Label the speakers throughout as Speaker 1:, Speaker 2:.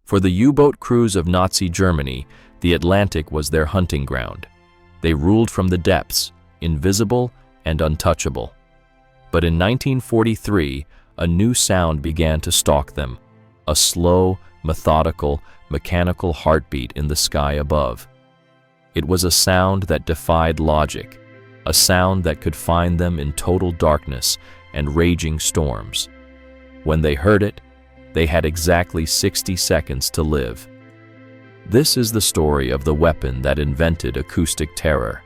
Speaker 1: For the U-boat crews of Nazi Germany, the Atlantic was their hunting ground. They ruled from the depths, invisible and untouchable. But in 1943, a new sound began to stalk them, a slow, methodical, mechanical heartbeat in the sky above. It was a sound that defied logic, a sound that could find them in total darkness and raging storms. When they heard it, they had exactly 60 seconds to live. This is the story of the weapon that invented acoustic terror.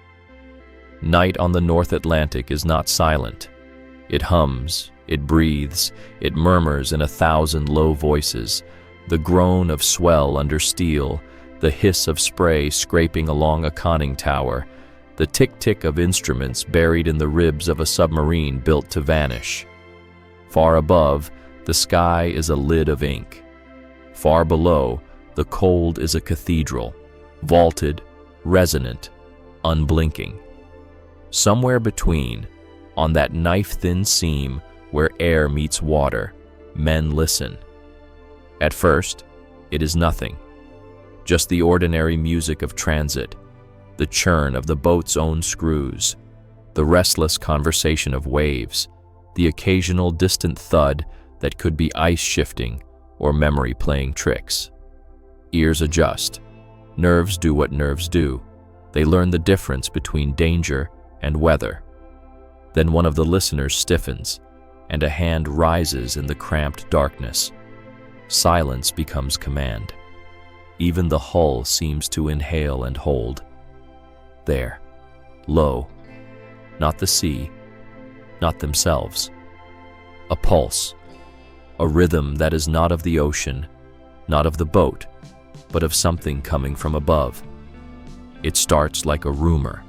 Speaker 1: Night on the North Atlantic is not silent. It hums, it breathes, it murmurs in 1,000 low voices, the groan of swell under steel, the hiss of spray scraping along a conning tower, the tick-tick of instruments buried in the ribs of a submarine built to vanish. Far above, the sky is a lid of ink. Far below, the cold is a cathedral, vaulted, resonant, unblinking. Somewhere between, on that knife-thin seam where air meets water, men listen. At first, it is nothing. Just the ordinary music of transit, the churn of the boat's own screws, the restless conversation of waves, the occasional distant thud that could be ice shifting or memory playing tricks. Ears adjust. Nerves do what nerves do. They learn the difference between danger and weather. Then one of the listeners stiffens, and a hand rises in the cramped darkness. Silence becomes command. Even the hull seems to inhale and hold. There, low, not the sea, not themselves. A pulse, a rhythm that is not of the ocean, not of the boat, but of something coming from above. It starts like a rumor,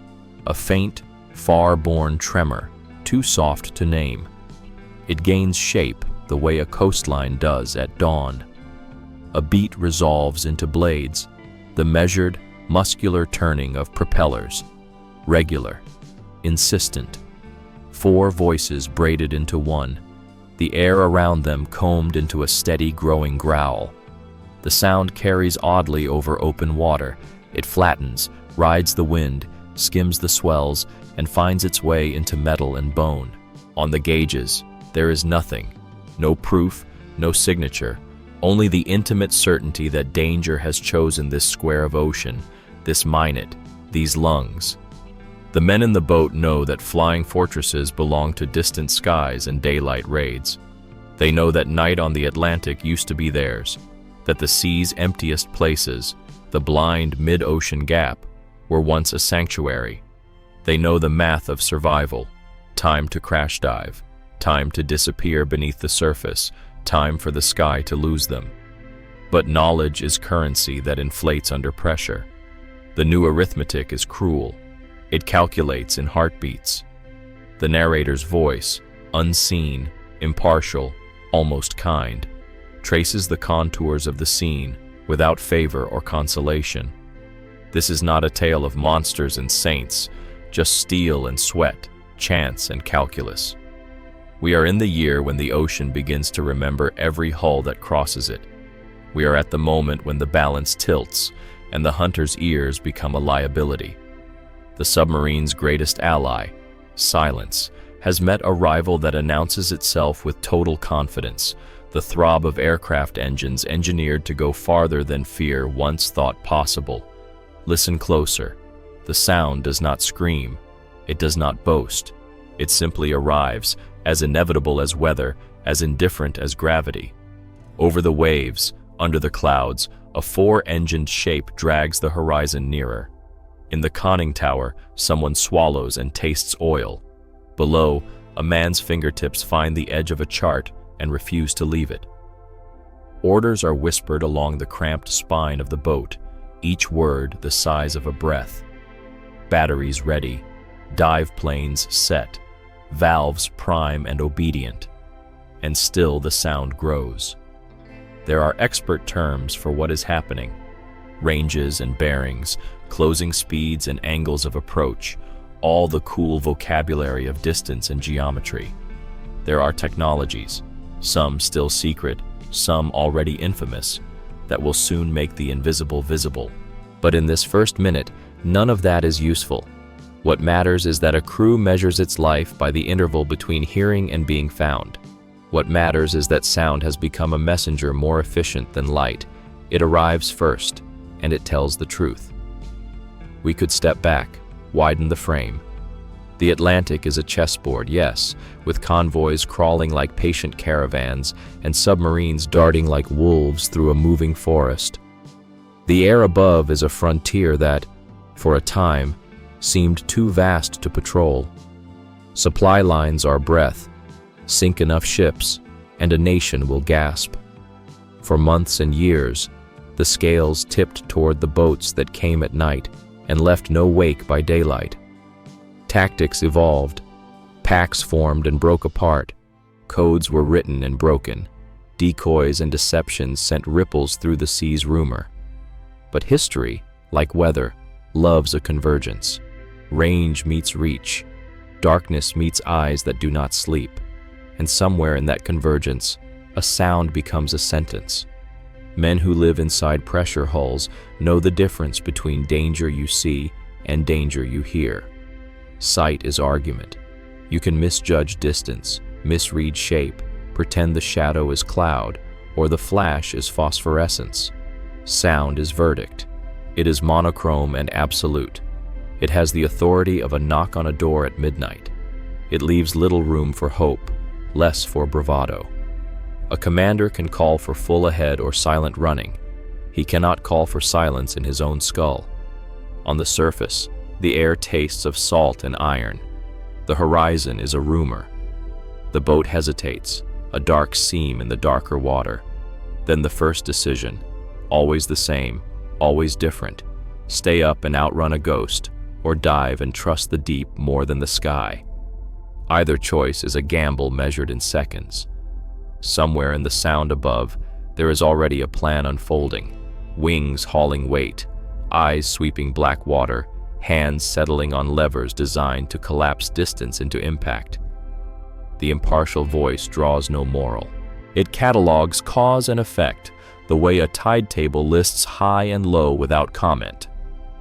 Speaker 1: a faint, far-born tremor, too soft to name. It gains shape the way a coastline does at dawn. A beat resolves into blades, the measured, muscular turning of propellers, regular, insistent. 4 voices braided into one, the air around them combed into a steady growing growl. The sound carries oddly over open water. It flattens, rides the wind, skims the swells, and finds its way into metal and bone. On the gauges, there is nothing, no proof, no signature, only the intimate certainty that danger has chosen this square of ocean, this minute, these lungs. The men in the boat know that flying fortresses belong to distant skies and daylight raids. They know that night on the Atlantic used to be theirs, that the sea's emptiest places, the blind mid-ocean gap, were once a sanctuary. They know the math of survival, time to crash dive, time to disappear beneath the surface, time for the sky to lose them. But knowledge is currency that inflates under pressure. The new arithmetic is cruel. It calculates in heartbeats. The narrator's voice, unseen, impartial, almost kind, traces the contours of the scene without favor or consolation. This is not a tale of monsters and saints, just steel and sweat, chance and calculus. We are in the year when the ocean begins to remember every hull that crosses it. We are at the moment when the balance tilts and the hunter's ears become a liability. The submarine's greatest ally, silence, has met a rival that announces itself with total confidence, the throb of aircraft engines engineered to go farther than fear once thought possible. Listen closer. The sound does not scream. It does not boast. It simply arrives, as inevitable as weather, as indifferent as gravity. Over the waves, under the clouds, a 4-engined shape drags the horizon nearer. In the conning tower, someone swallows and tastes oil. Below, a man's fingertips find the edge of a chart and refuse to leave it. Orders are whispered along the cramped spine of the boat, each word the size of a breath. Batteries ready, dive planes set, valves prime and obedient. And still the sound grows. There are expert terms for what is happening. Ranges and bearings, closing speeds and angles of approach, all the cool vocabulary of distance and geometry. There are technologies, some still secret, some already infamous, that will soon make the invisible visible. But in this first minute, none of that is useful. What matters is that a crew measures its life by the interval between hearing and being found. What matters is that sound has become a messenger more efficient than light. It arrives first, and it tells the truth. We could step back, widen the frame. The Atlantic is a chessboard, yes, with convoys crawling like patient caravans and submarines darting like wolves through a moving forest. The air above is a frontier that, for a time, seemed too vast to patrol. Supply lines are breath. Sink enough ships, and a nation will gasp. For months and years, the scales tipped toward the boats that came at night and left no wake by daylight. Tactics evolved. Packs formed and broke apart. Codes were written and broken. Decoys and deceptions sent ripples through the sea's rumor. But history, like weather, loves a convergence. Range meets reach. Darkness meets eyes that do not sleep. And somewhere in that convergence, a sound becomes a sentence. Men who live inside pressure hulls know the difference between danger you see and danger you hear. Sight is argument. You can misjudge distance, misread shape, pretend the shadow is cloud, or the flash is phosphorescence. Sound is verdict. It is monochrome and absolute. It has the authority of a knock on a door at midnight. It leaves little room for hope, less for bravado. A commander can call for full ahead or silent running. He cannot call for silence in his own skull. On the surface, the air tastes of salt and iron. The horizon is a rumor. The boat hesitates, a dark seam in the darker water. Then the first decision, always the same, always different. Stay up and outrun a ghost, or dive and trust the deep more than the sky. Either choice is a gamble measured in seconds. Somewhere in the sound above, there is already a plan unfolding. Wings hauling weight, eyes sweeping black water, hands settling on levers designed to collapse distance into impact. The impartial voice draws no moral. It catalogs cause and effect, the way a tide table lists high and low without comment.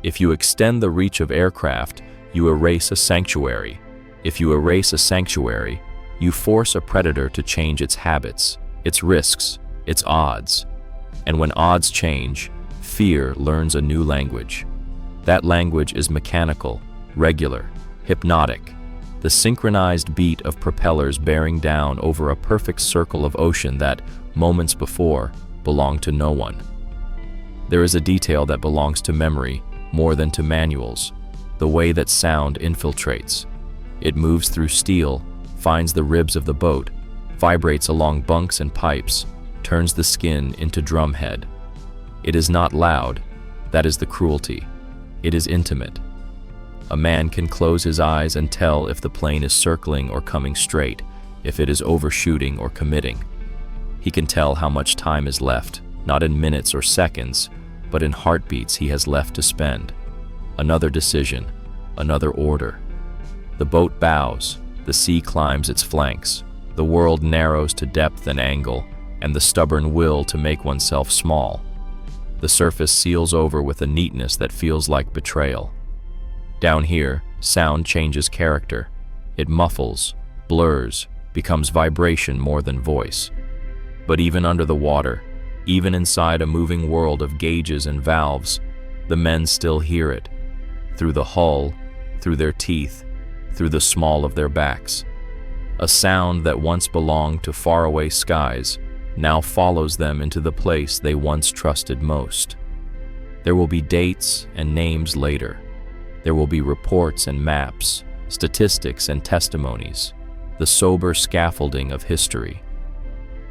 Speaker 1: If you extend the reach of aircraft, you erase a sanctuary. If you erase a sanctuary, you force a predator to change its habits, its risks, its odds. And when odds change, fear learns a new language. That language is mechanical, regular, hypnotic, the synchronized beat of propellers bearing down over a perfect circle of ocean that, moments before, belonged to no one. There is a detail that belongs to memory more than to manuals, the way that sound infiltrates. It moves through steel, finds the ribs of the boat, vibrates along bunks and pipes, turns the skin into drumhead. It is not loud, that is the cruelty. It is intimate. A man can close his eyes and tell if the plane is circling or coming straight, if it is overshooting or committing. He can tell how much time is left, not in minutes or seconds, but in heartbeats he has left to spend. Another decision, another order. The boat bows, the sea climbs its flanks, the world narrows to depth and angle, and the stubborn will to make oneself small. The surface seals over with a neatness that feels like betrayal. Down here, sound changes character. It muffles, blurs, becomes vibration more than voice. But even under the water, even inside a moving world of gauges and valves, the men still hear it. Through the hull, through their teeth, through the small of their backs. A sound that once belonged to faraway skies now follows them into the place they once trusted most. There will be dates and names later. There will be reports and maps, statistics and testimonies, the sober scaffolding of history.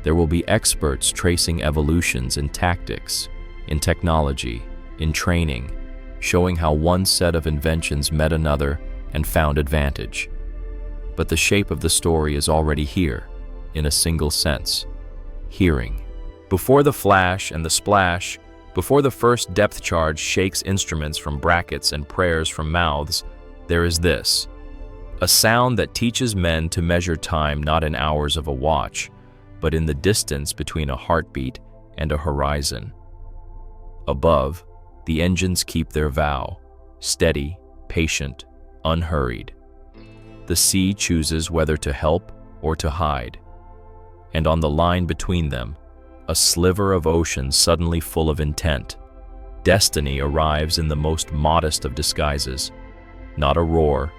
Speaker 1: There will be experts tracing evolutions in tactics, in technology, in training, showing how one set of inventions met another and found advantage. But the shape of the story is already here, in a single sense: hearing. Before the flash and the splash, before the first depth charge shakes instruments from brackets and prayers from mouths, there is this: a sound that teaches men to measure time not in hours of a watch, but in the distance between a heartbeat and a horizon. Above, the engines keep their vow, steady, patient, unhurried. The sea chooses whether to help or to hide. And on the line between them, a sliver of ocean suddenly full of intent. Destiny arrives in the most modest of disguises. Not a roar,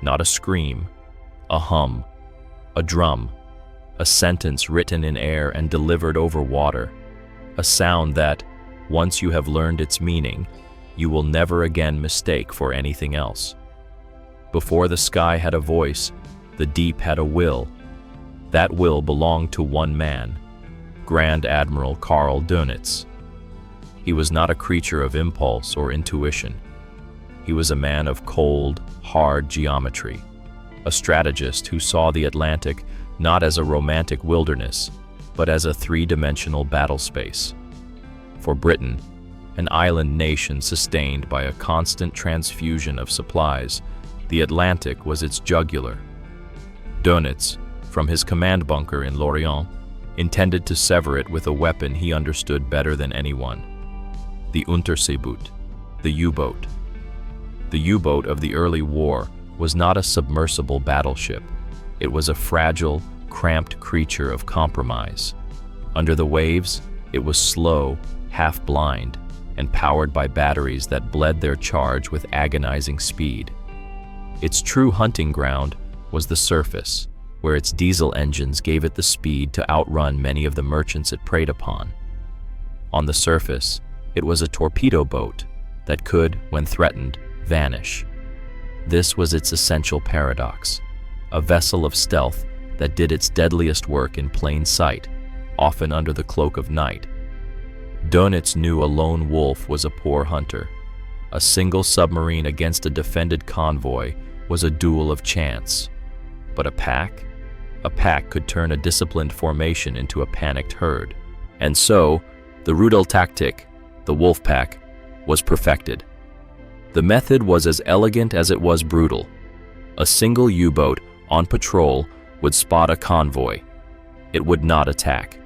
Speaker 1: not a scream, a hum, a drum, a sentence written in air and delivered over water, a sound that, once you have learned its meaning, you will never again mistake for anything else. Before the sky had a voice, the deep had a will. That will belonged to one man, Grand Admiral Karl Dönitz. He was not a creature of impulse or intuition. He was a man of cold, hard geometry, a strategist who saw the Atlantic not as a romantic wilderness, but as a three-dimensional battle space. For Britain, an island nation sustained by a constant transfusion of supplies, the Atlantic was its jugular. Dönitz, from his command bunker in Lorient, intended to sever it with a weapon he understood better than anyone: the Unterseeboot, the U-boat. The U-boat of the early war was not a submersible battleship. It was a fragile, cramped creature of compromise. Under the waves, it was slow, half-blind, and powered by batteries that bled their charge with agonizing speed. Its true hunting ground was the surface, where its diesel engines gave it the speed to outrun many of the merchants it preyed upon. On the surface, it was a torpedo boat that could, when threatened, vanish. This was its essential paradox, a vessel of stealth that did its deadliest work in plain sight, often under the cloak of night. Dönitz knew a lone wolf was a poor hunter. A single submarine against a defended convoy was a duel of chance. But a pack? A pack could turn a disciplined formation into a panicked herd. And so, the Rudeltaktik, the wolf pack, was perfected. The method was as elegant as it was brutal. A single U-boat on patrol would spot a convoy. It would not attack.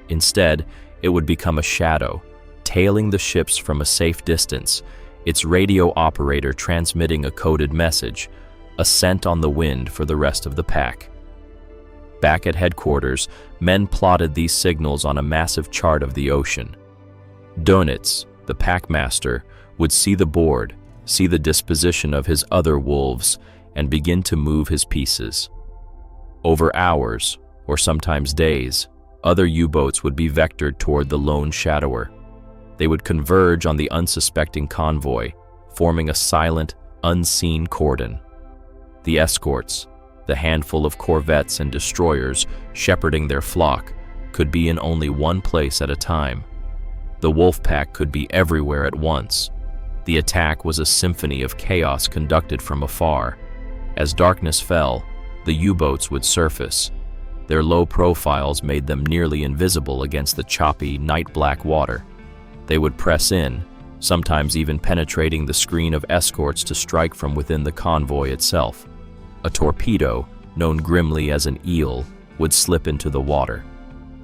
Speaker 1: Instead, it would become a shadow, tailing the ships from a safe distance, its radio operator transmitting a coded message, a scent on the wind for the rest of the pack. Back at headquarters, men plotted these signals on a massive chart of the ocean. Dönitz, the packmaster, would see the board, see the disposition of his other wolves, and begin to move his pieces. Over hours, or sometimes days, other U-boats would be vectored toward the lone shadower. They would converge on the unsuspecting convoy, forming a silent, unseen cordon. The escorts, the handful of corvettes and destroyers shepherding their flock, could be in only one place at a time. The wolf pack could be everywhere at once. The attack was a symphony of chaos conducted from afar. As darkness fell, the U-boats would surface. Their low profiles made them nearly invisible against the choppy, night-black water. They would press in, sometimes even penetrating the screen of escorts to strike from within the convoy itself. A torpedo, known grimly as an eel, would slip into the water.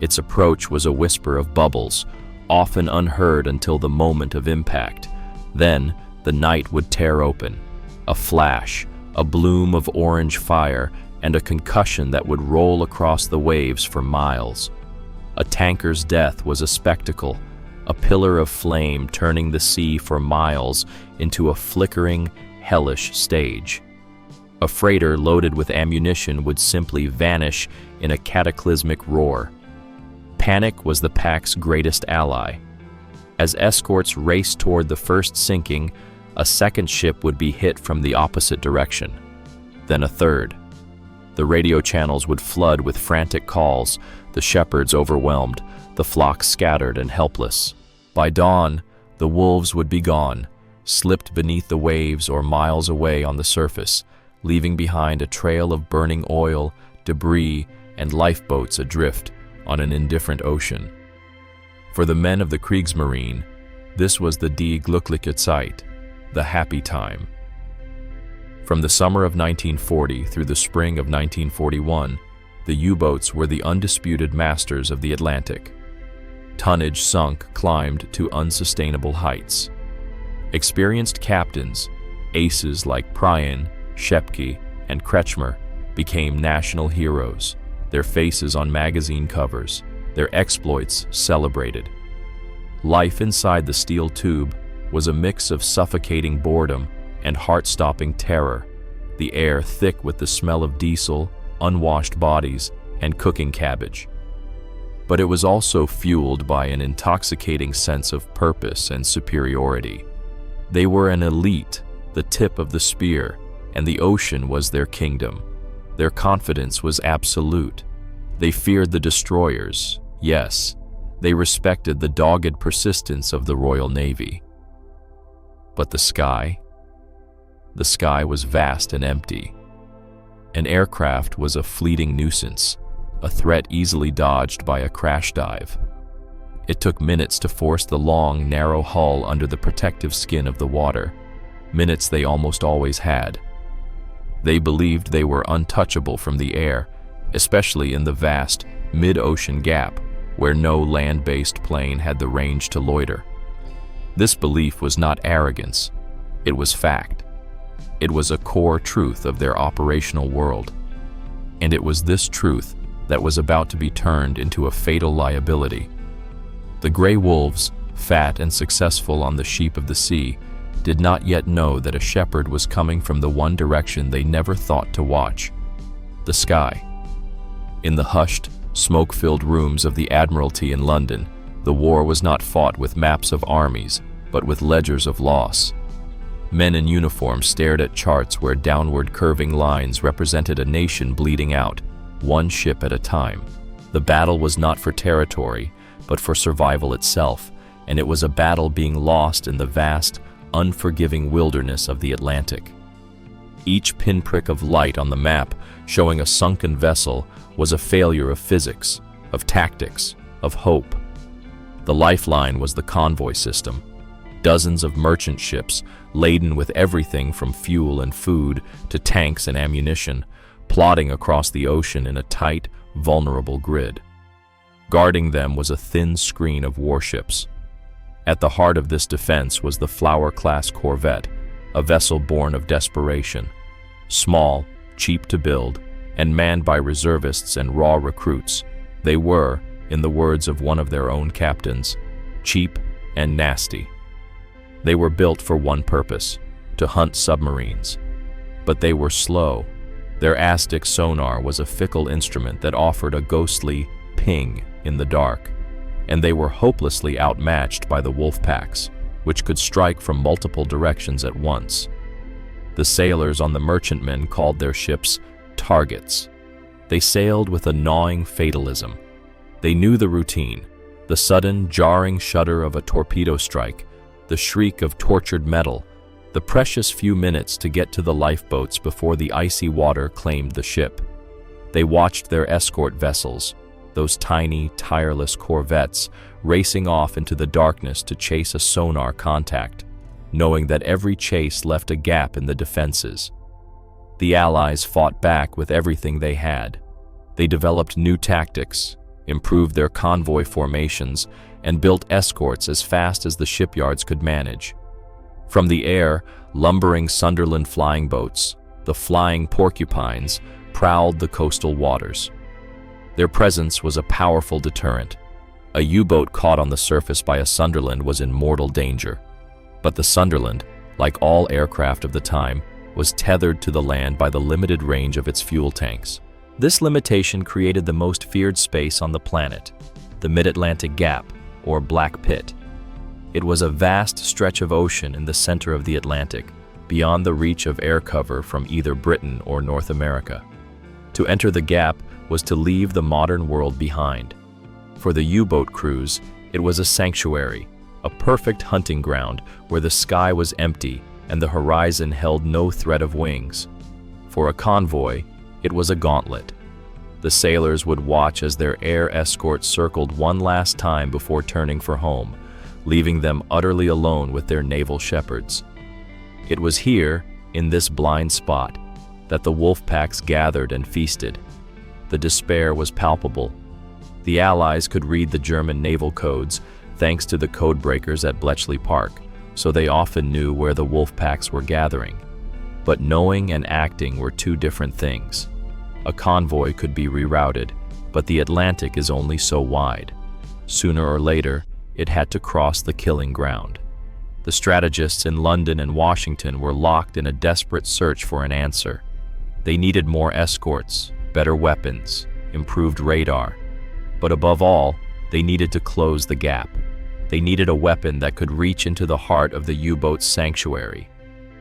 Speaker 1: Its approach was a whisper of bubbles, often unheard until the moment of impact. Then, the night would tear open. A flash, a bloom of orange fire, and a concussion that would roll across the waves for miles. A tanker's death was a spectacle, a pillar of flame turning the sea for miles into a flickering, hellish stage. A freighter loaded with ammunition would simply vanish in a cataclysmic roar. Panic was the pack's greatest ally. As escorts raced toward the first sinking, a second ship would be hit from the opposite direction. Then a third. The radio channels would flood with frantic calls, the shepherds overwhelmed, the flock scattered and helpless. By dawn, the wolves would be gone, slipped beneath the waves or miles away on the surface, leaving behind a trail of burning oil, debris, and lifeboats adrift on an indifferent ocean. For the men of the Kriegsmarine, this was the Die glückliche Zeit, the happy time. From the summer of 1940 through the spring of 1941, the U-boats were the undisputed masters of the Atlantic. Tonnage sunk climbed to unsustainable heights. Experienced captains, aces like Pryan, Shepke, and Kretschmer, became national heroes, their faces on magazine covers, their exploits celebrated. Life inside the steel tube was a mix of suffocating boredom and heart-stopping terror, the air thick with the smell of diesel, unwashed bodies, and cooking cabbage. But it was also fueled by an intoxicating sense of purpose and superiority. They were an elite, the tip of the spear, and the ocean was their kingdom. Their confidence was absolute. They feared the destroyers, yes. They respected the dogged persistence of the Royal Navy. But the sky? The sky was vast and empty. An aircraft was a fleeting nuisance, a threat easily dodged by a crash dive. It took minutes to force the long, narrow hull under the protective skin of the water, minutes they almost always had. They believed they were untouchable from the air, especially in the vast, mid-ocean gap, where no land-based plane had the range to loiter. This belief was not arrogance, it was fact. It was a core truth of their operational world. And it was this truth that was about to be turned into a fatal liability. The gray wolves, fat and successful on the sheep of the sea, did not yet know that a shepherd was coming from the one direction they never thought to watch: the sky. In the hushed, smoke-filled rooms of the Admiralty in London, the war was not fought with maps of armies, but with ledgers of loss. Men in uniform stared at charts where downward curving lines represented a nation bleeding out, one ship at a time. The battle was not for territory, but for survival itself, and it was a battle being lost in the vast, unforgiving wilderness of the Atlantic. Each pinprick of light on the map showing a sunken vessel was a failure of physics, of tactics, of hope. The lifeline was the convoy system. Dozens of merchant ships, laden with everything from fuel and food to tanks and ammunition, plodding across the ocean in a tight, vulnerable grid. Guarding them was a thin screen of warships. At the heart of this defense was the Flower-class corvette, a vessel born of desperation. Small, cheap to build, and manned by reservists and raw recruits, they were, in the words of one of their own captains, cheap and nasty. They were built for one purpose: to hunt submarines. But they were slow. Their Aztec sonar was a fickle instrument that offered a ghostly ping in the dark, and they were hopelessly outmatched by the wolf packs, which could strike from multiple directions at once. The sailors on the merchantmen called their ships targets. They sailed with a gnawing fatalism. They knew the routine: the sudden, jarring shudder of a torpedo strike, the shriek of tortured metal, the precious few minutes to get to the lifeboats before the icy water claimed the ship. They watched their escort vessels, those tiny, tireless corvettes, racing off into the darkness to chase a sonar contact, knowing that every chase left a gap in the defenses. The Allies fought back with everything they had. They developed new tactics, improved their convoy formations, and built escorts as fast as the shipyards could manage. From the air, lumbering Sunderland flying boats, the flying porcupines, prowled the coastal waters. Their presence was a powerful deterrent. A U-boat caught on the surface by a Sunderland was in mortal danger. But the Sunderland, like all aircraft of the time, was tethered to the land by the limited range of its fuel tanks. This limitation created the most feared space on the planet, the Mid-Atlantic Gap, or Black Pit. It was a vast stretch of ocean in the center of the Atlantic, beyond the reach of air cover from either Britain or North America. To enter the gap was to leave the modern world behind. For the U-boat crews, it was a sanctuary, a perfect hunting ground where the sky was empty and the horizon held no threat of wings. For a convoy, it was a gauntlet. The sailors would watch as their air escort circled one last time before turning for home, leaving them utterly alone with their naval shepherds. It was here, in this blind spot, that the wolf packs gathered and feasted. The despair was palpable. The Allies could read the German naval codes thanks to the code breakers at Bletchley Park, so they often knew where the wolf packs were gathering. But knowing and acting were two different things. A convoy could be rerouted, but the Atlantic is only so wide. Sooner or later, it had to cross the killing ground. The strategists in London and Washington were locked in a desperate search for an answer. They needed more escorts, better weapons, improved radar. But above all, they needed to close the gap. They needed a weapon that could reach into the heart of the U-boat's sanctuary.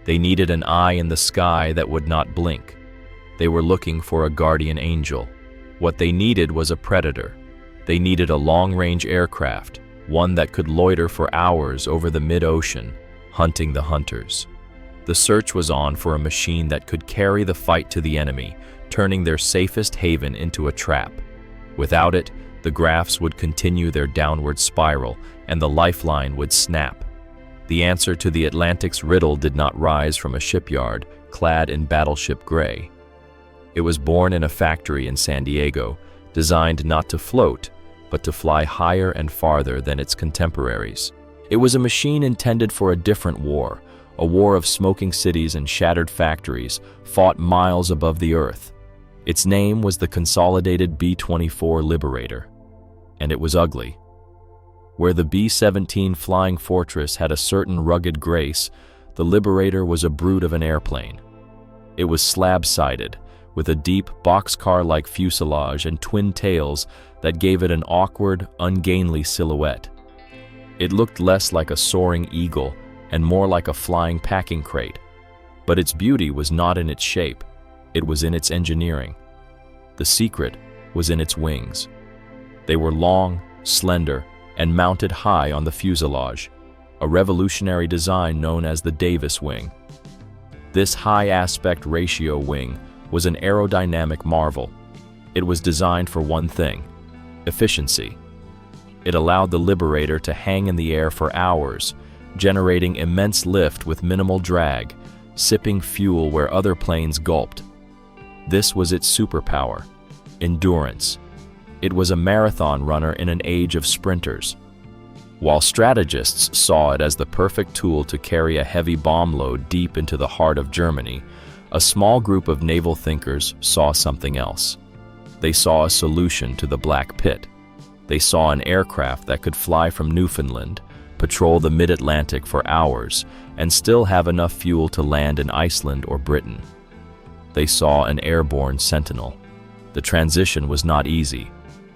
Speaker 1: They needed an eye in the sky that would not blink. They were looking for a guardian angel. What they needed was a predator. They needed a long-range aircraft, one that could loiter for hours over the mid-ocean, hunting the hunters. The search was on for a machine that could carry the fight to the enemy, turning their safest haven into a trap. Without it, the graphs would continue their downward spiral, and the lifeline would snap. The answer to the Atlantic's riddle did not rise from a shipyard, clad in battleship gray. It was born in a factory in San Diego, designed not to float, but to fly higher and farther than its contemporaries. It was a machine intended for a different war, a war of smoking cities and shattered factories, fought miles above the earth. Its name was the Consolidated B-24 Liberator, and it was ugly. Where the B-17 Flying Fortress had a certain rugged grace, the Liberator was a brute of an airplane. It was slab-sided, with a deep, boxcar-like fuselage and twin tails that gave it an awkward, ungainly silhouette. It looked less like a soaring eagle and more like a flying packing crate. But its beauty was not in its shape, it was in its engineering. The secret was in its wings. They were long, slender, and mounted high on the fuselage, a revolutionary design known as the Davis wing. This high aspect ratio wing was an aerodynamic marvel. It was designed for one thing: efficiency. It allowed the Liberator to hang in the air for hours, generating immense lift with minimal drag, sipping fuel where other planes gulped. This was its superpower: endurance. It was a marathon runner in an age of sprinters. While strategists saw it as the perfect tool to carry a heavy bomb load deep into the heart of Germany, a small group of naval thinkers saw something else. They saw a solution to the Black Pit. They saw an aircraft that could fly from Newfoundland, patrol the mid-Atlantic for hours, and still have enough fuel to land in Iceland or Britain. They saw an airborne sentinel. The transition was not easy.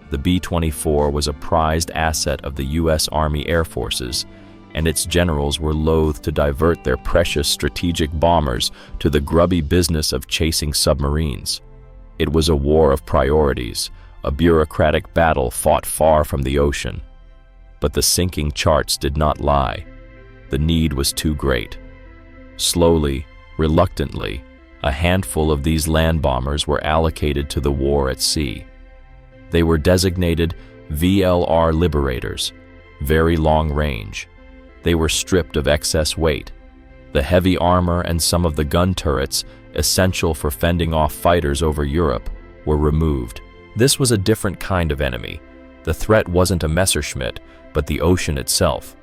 Speaker 1: The B-24 was a prized asset of the U.S. Army Air Forces, and its generals were loath to divert their precious strategic bombers to the grubby business of chasing submarines. It was a war of priorities, a bureaucratic battle fought far from the ocean. But the sinking charts did not lie. The need was too great. Slowly, reluctantly, a handful of these land bombers were allocated to the war at sea. They were designated VLR Liberators, very long range. They were stripped of excess weight. The heavy armor and some of the gun turrets, essential for fending off fighters over Europe, were removed. This was a different kind of enemy. The threat wasn't a Messerschmitt, but the ocean itself.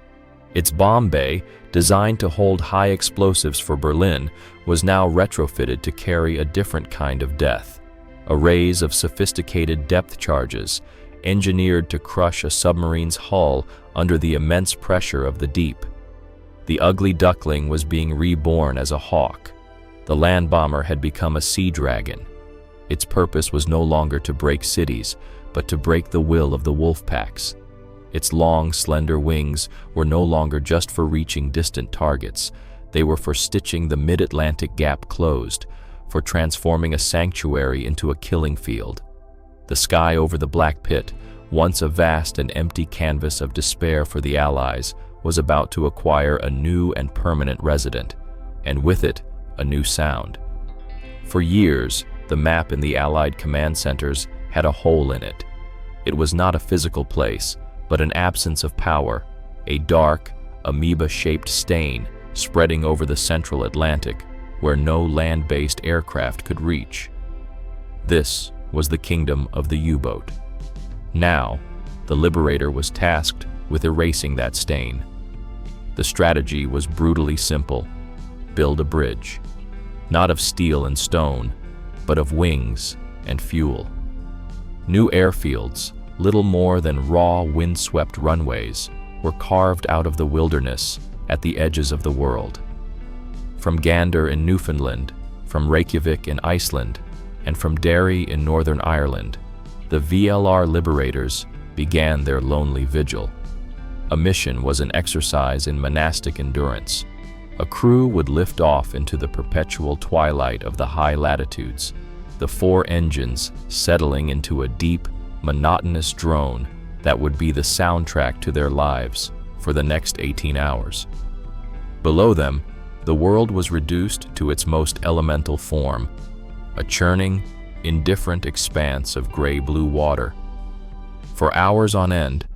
Speaker 1: Its bomb bay, designed to hold high explosives for Berlin, was now retrofitted to carry a different kind of death. Arrays of sophisticated depth charges, engineered to crush a submarine's hull under the immense pressure of the deep. The ugly duckling was being reborn as a hawk. The land bomber had become a sea dragon. Its purpose was no longer to break cities, but to break the will of the wolf packs. Its long, slender wings were no longer just for reaching distant targets. They were for stitching the mid-Atlantic gap closed, for transforming a sanctuary into a killing field. The sky over the Black Pit, once a vast and empty canvas of despair for the Allies, was about to acquire a new and permanent resident, and with it, a new sound. For years, the map in the Allied command centers had a hole in it. It was not a physical place, but an absence of power, a dark, amoeba-shaped stain spreading over the central Atlantic, where no land-based aircraft could reach. This was the kingdom of the U-boat. Now, the Liberator was tasked with erasing that stain. The strategy was brutally simple: build a bridge, not of steel and stone, but of wings and fuel. New airfields, little more than raw, windswept runways, were carved out of the wilderness at the edges of the world. From Gander in Newfoundland, from Reykjavik in Iceland, and from Derry in Northern Ireland, the VLR Liberators began their lonely vigil. A mission was an exercise in monastic endurance. A crew would lift off into the perpetual twilight of the high latitudes, the four engines settling into a deep, monotonous drone that would be the soundtrack to their lives for the next 18 hours. Below them, the world was reduced to its most elemental form, a churning, indifferent expanse of gray-blue water. For hours on end,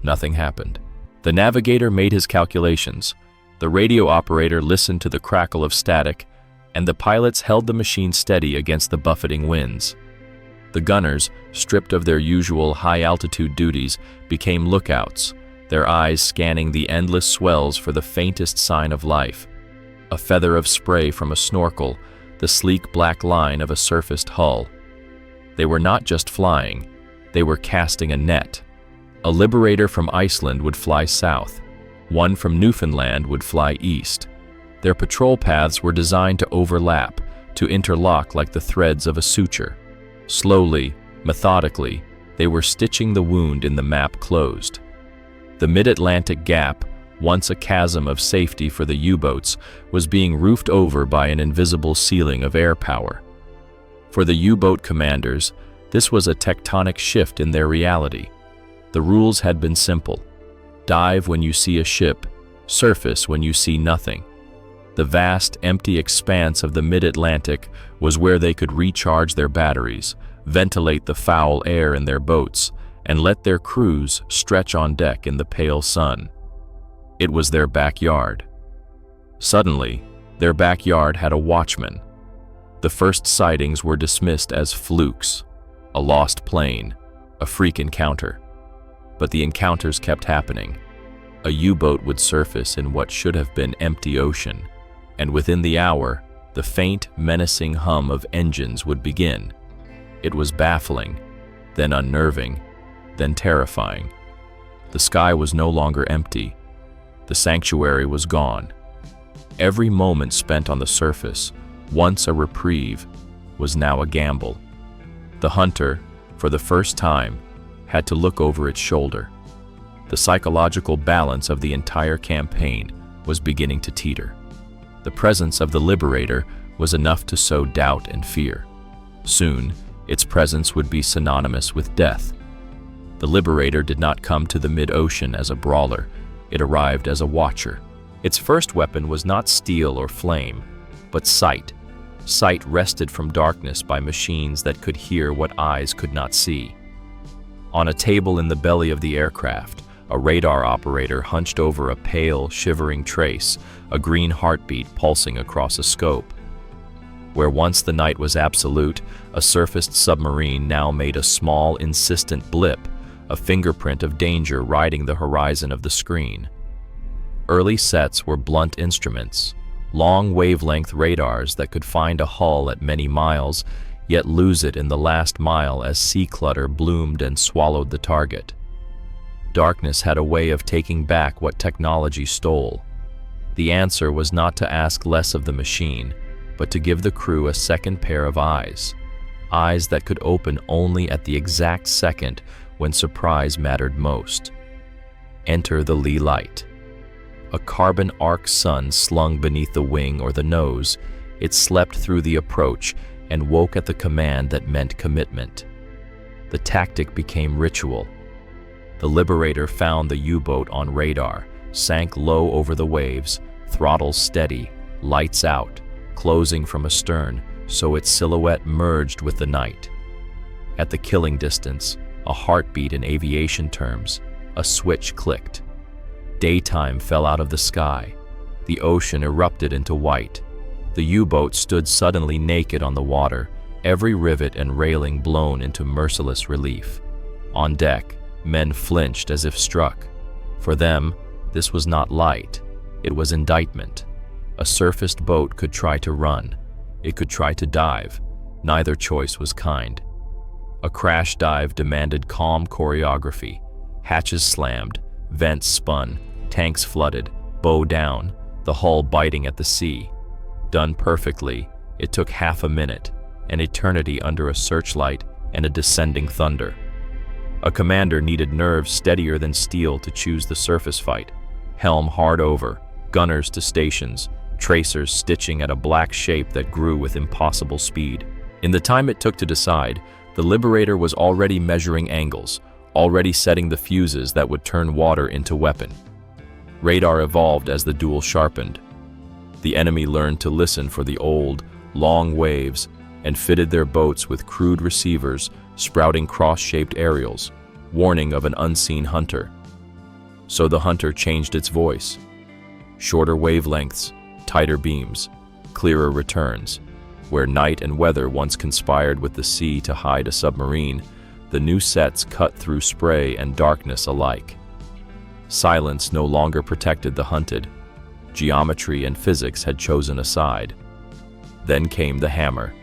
Speaker 1: nothing happened. The navigator made his calculations, the radio operator listened to the crackle of static, and the pilots held the machine steady against the buffeting winds. The gunners, stripped of their usual high-altitude duties, became lookouts, their eyes scanning the endless swells for the faintest sign of life. A feather of spray from a snorkel, the sleek black line of a surfaced hull. They were not just flying, they were casting a net. A Liberator from Iceland would fly south. One from Newfoundland would fly east. Their patrol paths were designed to overlap, to interlock like the threads of a suture. Slowly, methodically, they were stitching the wound in the map closed. The mid-Atlantic gap, once a chasm of safety for the U-boats, was being roofed over by an invisible ceiling of air power. For the U-boat commanders, this was a tectonic shift in their reality. The rules had been simple: dive when you see a ship, surface when you see nothing. The vast, empty expanse of the mid-Atlantic was where they could recharge their batteries, ventilate the foul air in their boats, and let their crews stretch on deck in the pale sun. It was their backyard. Suddenly, their backyard had a watchman. The first sightings were dismissed as flukes, a lost plane, a freak encounter. But the encounters kept happening. A U-boat would surface in what should have been empty ocean, and within the hour, the faint, menacing hum of engines would begin. It was baffling, then unnerving, then terrifying. The sky was no longer empty. The sanctuary was gone. Every moment spent on the surface, once a reprieve, was now a gamble. The hunter, for the first time, had to look over its shoulder. The psychological balance of the entire campaign was beginning to teeter. The presence of the Liberator was enough to sow doubt and fear. Soon, its presence would be synonymous with death. The Liberator did not come to the mid-ocean as a brawler, it arrived as a watcher. Its first weapon was not steel or flame, but sight. Sight wrested from darkness by machines that could hear what eyes could not see. On a table in the belly of the aircraft, a radar operator hunched over a pale, shivering trace, a green heartbeat pulsing across a scope. Where once the night was absolute, a surfaced submarine now made a small, insistent blip, a fingerprint of danger riding the horizon of the screen. Early sets were blunt instruments, long wavelength radars that could find a hull at many miles, yet lose it in the last mile as sea clutter bloomed and swallowed the target. Darkness had a way of taking back what technology stole. The answer was not to ask less of the machine, but to give the crew a second pair of eyes, eyes that could open only at the exact second when surprise mattered most. Enter the Leigh Light. A carbon arc sun slung beneath the wing or the nose, it slept through the approach and woke at the command that meant commitment. The tactic became ritual. The Liberator found the U-boat on radar, sank low over the waves, throttles steady, lights out, closing from astern so its silhouette merged with the night. At the killing distance, a heartbeat in aviation terms, a switch clicked. Daytime fell out of the sky. The ocean erupted into white. The U-boat stood suddenly naked on the water, every rivet and railing blown into merciless relief. On deck, men flinched as if struck. For them, this was not light, it was indictment. A surfaced boat could try to run, it could try to dive. Neither choice was kind. A crash dive demanded calm choreography. Hatches slammed, vents spun, tanks flooded, bow down, the hull biting at the sea. Done perfectly, it took half a minute, an eternity under a searchlight and a descending thunder. A commander needed nerves steadier than steel to choose the surface fight. Helm hard over, gunners to stations, tracers stitching at a black shape that grew with impossible speed. In the time it took to decide, the Liberator was already measuring angles, already setting the fuses that would turn water into weapon. Radar evolved as the duel sharpened. The enemy learned to listen for the old, long waves and fitted their boats with crude receivers sprouting cross-shaped aerials, warning of an unseen hunter. So the hunter changed its voice. Shorter wavelengths, tighter beams, clearer returns. Where night and weather once conspired with the sea to hide a submarine, the new sets cut through spray and darkness alike. Silence no longer protected the hunted. Geometry and physics had chosen a side. Then came the hammer.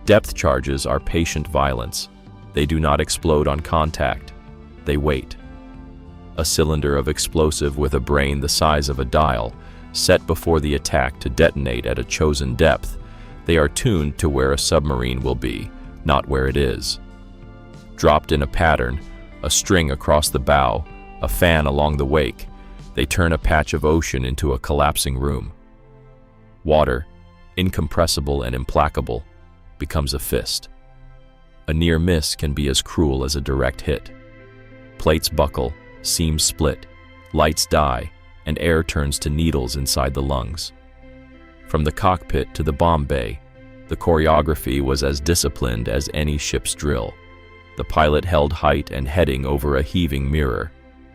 Speaker 1: Depth charges are patient violence. They do not explode on contact. They wait. A cylinder of explosive with a brain the size of a dial, set before the attack to detonate at a chosen depth. They are tuned to where a submarine will be, not where it is. Dropped in a pattern, a string across the bow, a fan along the wake, they turn a patch of ocean into a collapsing room. Water, incompressible and implacable, becomes a fist. A near miss can be as cruel as a direct hit. Plates buckle, seams split, lights die, and air turns to needles inside the lungs. From the cockpit to the bomb bay, the choreography was as disciplined as any ship's drill. The pilot held height and heading over a heaving mirror.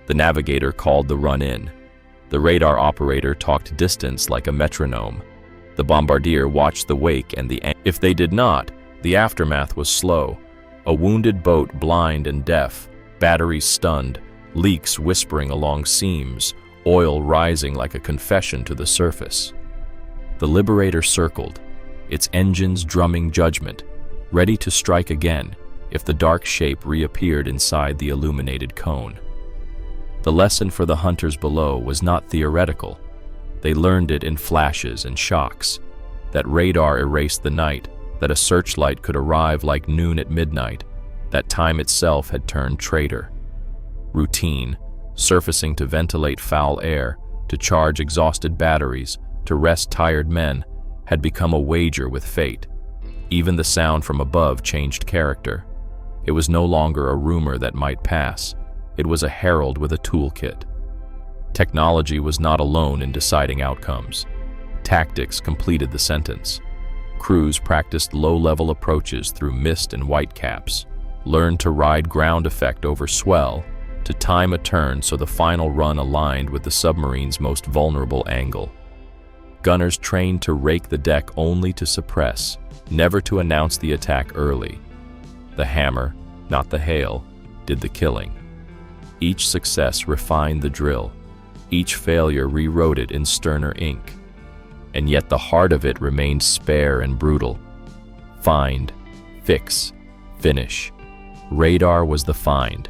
Speaker 1: The navigator called the run-in. The radar operator talked distance like a metronome. The bombardier watched the wake and if they did not, the aftermath was slow. A wounded boat blind and deaf, batteries stunned, leaks whispering along seams, oil rising like a confession to the surface. The Liberator circled, its engines drumming judgment, ready to strike again if the dark shape reappeared inside the illuminated cone. The lesson for the hunters below was not theoretical. They learned it in flashes and shocks, that radar erased the night, that a searchlight could arrive like noon at midnight, that time itself had turned traitor. Routine, surfacing to ventilate foul air, to charge exhausted batteries, to rest tired men, had become a wager with fate. Even the sound from above changed character. It was no longer a rumor that might pass. It was a herald with a toolkit. Technology was not alone in deciding outcomes. Tactics completed the sentence. Crews practiced low-level approaches through mist and whitecaps, learned to ride ground effect over swell, to time a turn so the final run aligned with the submarine's most vulnerable angle. Gunners trained to rake the deck only to suppress, never to announce the attack early. The hammer, not the hail, did the killing. Each success refined the drill. Each failure rewrote it in sterner ink. And yet the heart of it remained spare and brutal. Find, fix, finish. Radar was the find,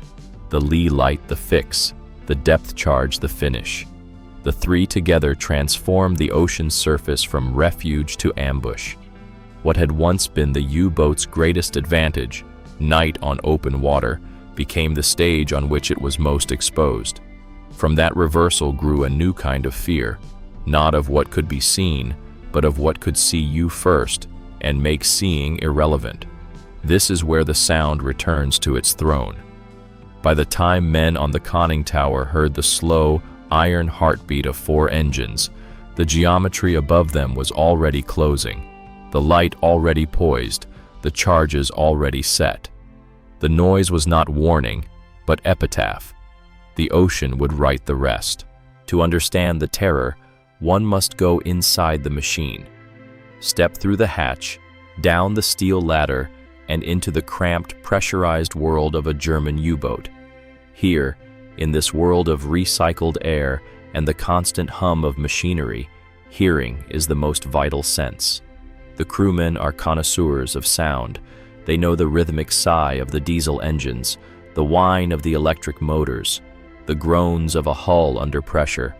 Speaker 1: the Leigh Light the fix, the depth charge the finish. The three together transformed the ocean's surface from refuge to ambush. What had once been the U-boat's greatest advantage, night on open water, became the stage on which it was most exposed. From that reversal grew a new kind of fear, not of what could be seen, but of what could see you first and make seeing irrelevant. This is where the sound returns to its throne. By the time men on the conning tower heard the slow, iron heartbeat of 4 engines, the geometry above them was already closing, the light already poised, the charges already set. The noise was not warning, but epitaph. The ocean would write the rest. To understand the terror, one must go inside the machine. Step through the hatch, down the steel ladder, and into the cramped, pressurized world of a German U-boat. Here, in this world of recycled air and the constant hum of machinery, hearing is the most vital sense. The crewmen are connoisseurs of sound. They know the rhythmic sigh of the diesel engines, the whine of the electric motors, the groans of a hull under pressure.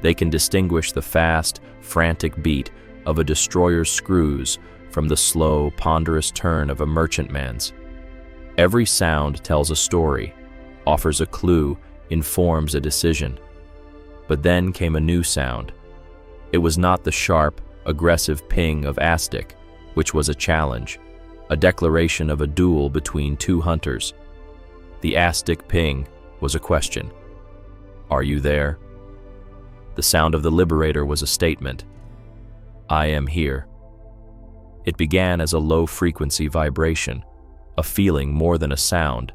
Speaker 1: They can distinguish the fast, frantic beat of a destroyer's screws from the slow, ponderous turn of a merchantman's. Every sound tells a story, offers a clue, informs a decision. But then came a new sound. It was not the sharp, aggressive ping of Aztec, which was a challenge, a declaration of a duel between two hunters. The Aztec ping was a question. Are you there? The sound of the Liberator was a statement. I am here. It began as a low-frequency vibration, a feeling more than a sound,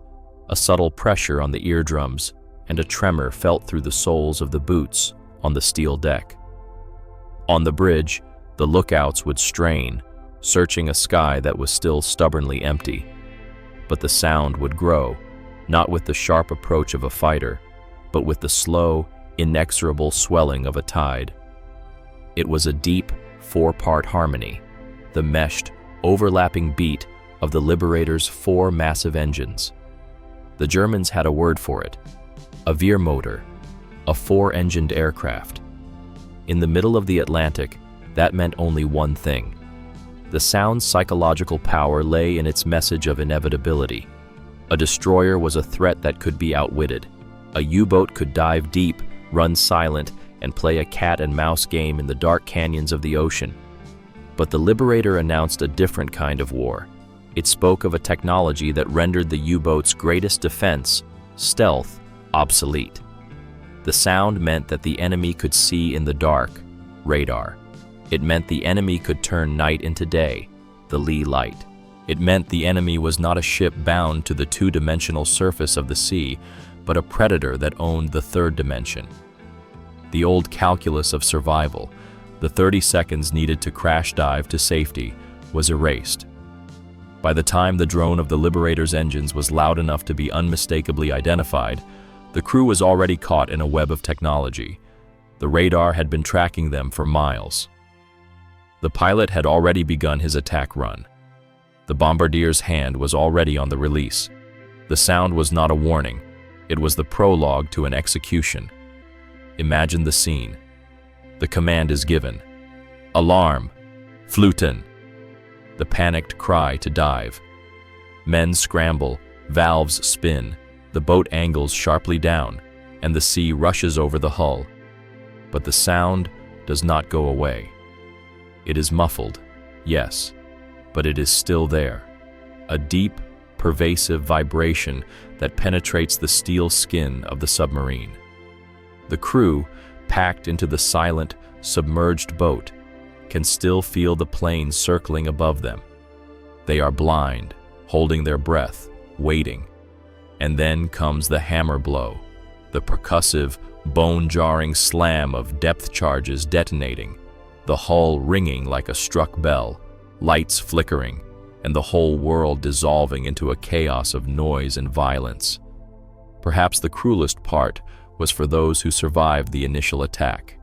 Speaker 1: a subtle pressure on the eardrums, and a tremor felt through the soles of the boots on the steel deck. On the bridge, the lookouts would strain, searching a sky that was still stubbornly empty. But the sound would grow, not with the sharp approach of a fighter, but with the slow, inexorable swelling of a tide. It was a deep, four-part harmony, the meshed, overlapping beat of the Liberator's four massive engines. The Germans had a word for it: a Veer motor, a four-engined aircraft. In the middle of the Atlantic, that meant only one thing. The sound's psychological power lay in its message of inevitability. A destroyer was a threat that could be outwitted. A U-boat could dive deep, run silent, and play a cat-and-mouse game in the dark canyons of the ocean. But the Liberator announced a different kind of war. It spoke of a technology that rendered the U-boat's greatest defense, stealth, obsolete. The sound meant that the enemy could see in the dark, radar. It meant the enemy could turn night into day, the Leigh Light. It meant the enemy was not a ship bound to the two-dimensional surface of the sea, but a predator that owned the third dimension. The old calculus of survival, the 30 seconds needed to crash dive to safety, was erased. By the time the drone of the Liberator's engines was loud enough to be unmistakably identified, the crew was already caught in a web of technology. The radar had been tracking them for miles. The pilot had already begun his attack run. The bombardier's hand was already on the release. The sound was not a warning. It was the prologue to an execution. Imagine the scene. The command is given. Alarm! Fluten! The panicked cry to dive. Men scramble, valves spin, the boat angles sharply down, and the sea rushes over the hull. But the sound does not go away. It is muffled, yes, but it is still there. A deep, pervasive vibration that penetrates the steel skin of the submarine. The crew, packed into the silent, submerged boat, can still feel the plane circling above them. They are blind, holding their breath, waiting. And then comes the hammer blow, the percussive, bone-jarring slam of depth charges detonating, the hull ringing like a struck bell, lights flickering, and the whole world dissolving into a chaos of noise and violence. Perhaps the cruelest part was for those who survived the initial attack.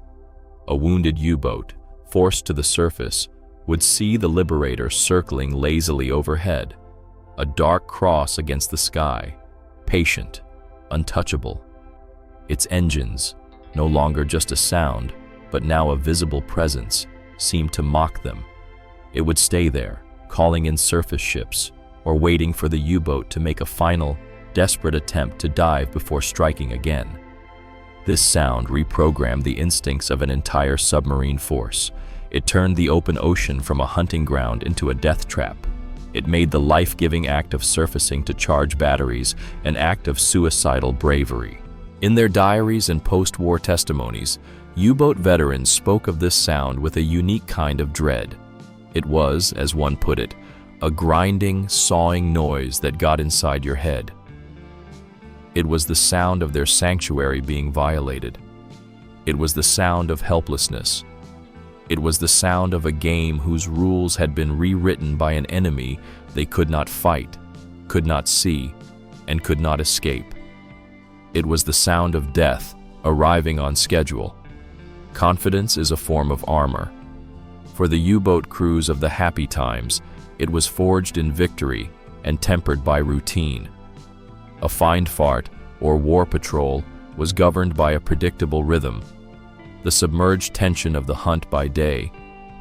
Speaker 1: A wounded U-boat, forced to the surface, would see the Liberator circling lazily overhead, a dark cross against the sky, patient, untouchable. Its engines, no longer just a sound, but now a visible presence, seemed to mock them. It would stay there, calling in surface ships, or waiting for the U-boat to make a final, desperate attempt to dive before striking again. This sound reprogrammed the instincts of an entire submarine force. It turned the open ocean from a hunting ground into a death trap. It made the life-giving act of surfacing to charge batteries an act of suicidal bravery. In their diaries and post-war testimonies, U-boat veterans spoke of this sound with a unique kind of dread. It was, as one put it, a grinding, sawing noise that got inside your head. It was the sound of their sanctuary being violated. It was the sound of helplessness. It was the sound of a game whose rules had been rewritten by an enemy They could not fight, could not see, and could not escape. It was the sound of death arriving on schedule. Confidence is a form of armor. For the U-boat crews of the happy times, it was forged in victory and tempered by routine. A find fart, or war patrol, was governed by a predictable rhythm. The submerged tension of the hunt by day,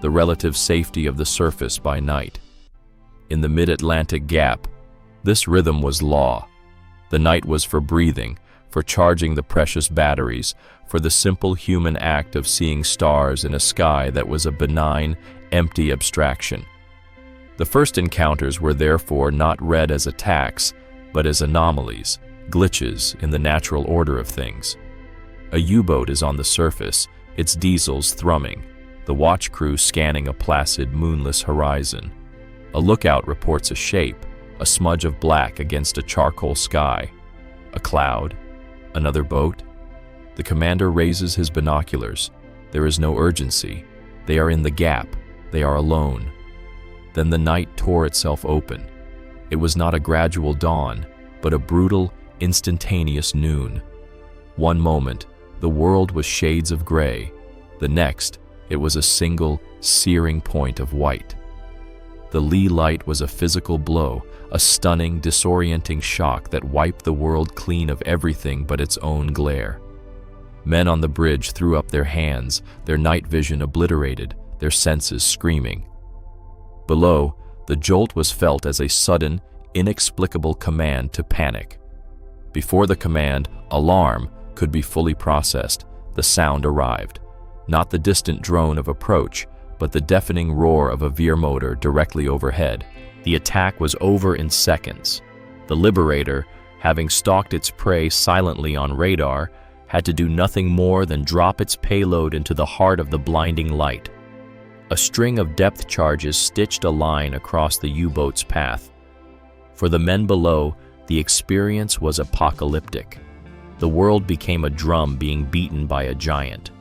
Speaker 1: the relative safety of the surface by night. In the mid-Atlantic gap, this rhythm was law. The night was for breathing, for charging the precious batteries, for the simple human act of seeing stars in a sky that was a benign, empty abstraction. The first encounters were therefore not read as attacks, but as anomalies, glitches in the natural order of things. A U-boat is on the surface, its diesels thrumming, the watch crew scanning a placid, moonless horizon. A lookout reports a shape, a smudge of black against a charcoal sky. A cloud? Another boat? The commander raises his binoculars. There is no urgency. They are in the gap. They are alone. Then the night tore itself open. It was not a gradual dawn, but a brutal, instantaneous noon. One moment, the world was shades of gray. The next, it was a single, searing point of white. The Leigh Light was a physical blow, a stunning, disorienting shock that wiped the world clean of everything but its own glare. Men on the bridge threw up their hands, their night vision obliterated, their senses screaming. Below, the jolt was felt as a sudden, inexplicable command to panic. Before the command, alarm, could be fully processed, the sound arrived. Not the distant drone of approach, but the deafening roar of a veer motor directly overhead. The attack was over in seconds. The Liberator, having stalked its prey silently on radar, had to do nothing more than drop its payload into the heart of the blinding light. A string of depth charges stitched a line across the U-boat's path. For the men below, the experience was apocalyptic. The world became a drum being beaten by a giant.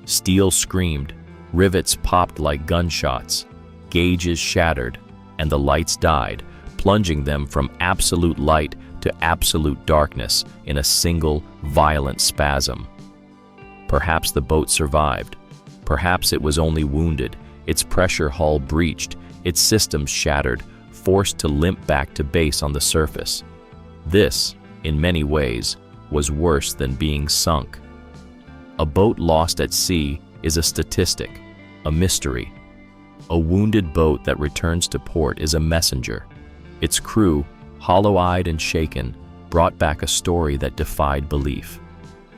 Speaker 1: Steel screamed, rivets popped like gunshots, gauges shattered, and the lights died, plunging them from absolute light to absolute darkness in a single, violent spasm. Perhaps the boat survived. Perhaps it was only wounded, its pressure hull breached, its systems shattered, forced to limp back to base on the surface. This, in many ways, was worse than being sunk. A boat lost at sea is a statistic, a mystery. A wounded boat that returns to port is a messenger. Its crew, hollow-eyed and shaken, brought back a story that defied belief.